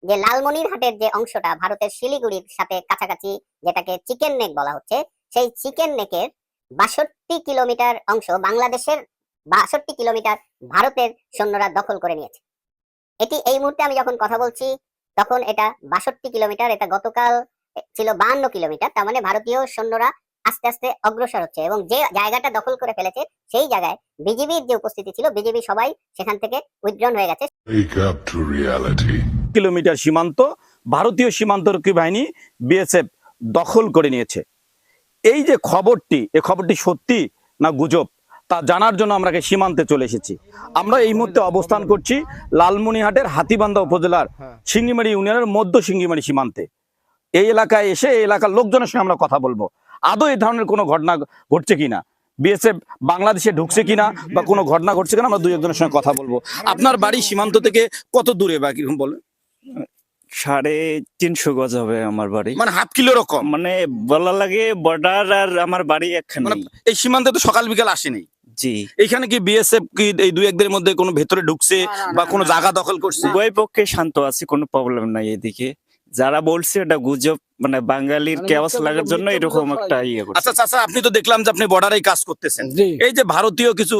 যে লালমনিরহাটের যে অংশটা ভারতের শিলিগুড়ির সাথে কাছাকাছি, যেটাকে চিকেন নেক বলা হচ্ছে, সেই চিকেন নেকের ৬২ কিলোমিটার অংশ বাংলাদেশের, ৬২ কিলোমিটার ভারতের সৈন্যরা দখল করে নিয়েছে। এটি এই মুহূর্তে আমি যখন কথা বলছি তখন এটা ৬২ কিলোমিটার, এটা গতকাল ছিল ৫২ কিলোমিটার। তার মানে ভারতীয় সৈন্যরা আস্তে আস্তে অগ্রসর হচ্ছে এবং যে জায়গাটা দখল করে ফেলেছে সেই জায়গায় বিজিবির যে উপস্থিতি ছিল, বিজিবি সবাই সেখান থেকে উইথড্রন হয়ে গেছে। কিলোমিটার সীমান্ত ভারতীয় সীমান্তরক্ষী বাহিনী বিএসএফ দখল করে নিয়েছে। এই যে খবরটি, এই খবরটি সত্যি না গুজব তা জানার জন্য আমরা সীমান্তে চলে এসেছি। আমরা এই মুহূর্তে অবস্থান করছি লালমনিরহাটের হাতীবান্ধা উপজেলার সিঙ্গিমারি ইউনিয়নের মধ্য সিঙ্গিমারি সীমান্তে। এই এলাকায় এসে এই এলাকার লোকজনের সঙ্গে আমরা কথা বলবো, আদৌ এই ধরনের কোনো ঘটনা ঘটছে কিনা, বিএসএফ বাংলাদেশে ঢুকছে কিনা বা কোনো ঘটনা ঘটছে কিনা, আমরা দুই একজনের সঙ্গে কথা বলবো। আপনার বাড়ি সীমান্ত থেকে কত দূরে বা কিরকম বলেন? ৩৫০ গজ হবে আমার বাড়ি, মানে হাফ কিলো রকম, মানে বলা লাগে বর্ডার আর আমার বাড়ি একখানে। মানে এই সীমান্তে তো সকাল বিকাল আসেনি। জি, এখানে কি বিএসএফ কি এই দুই একদিনের মধ্যে কোনো ভেতরে ঢুকছে বা কোনো জায়গা দখল করছে? উভয় পক্ষে শান্ত আছে, কোনো প্রবলেম নাই এদিকে। যারা বলছে এটা গুজব, মানে বাঙালির কেওয়াস লাগার জন্য এরকম একটা ইয়ে করছে। আচ্ছা চাচা, আপনি তো দেখলাম যে আপনি বর্ডারে কাজ করতেছেন, এই যে ভারতীয় কিছু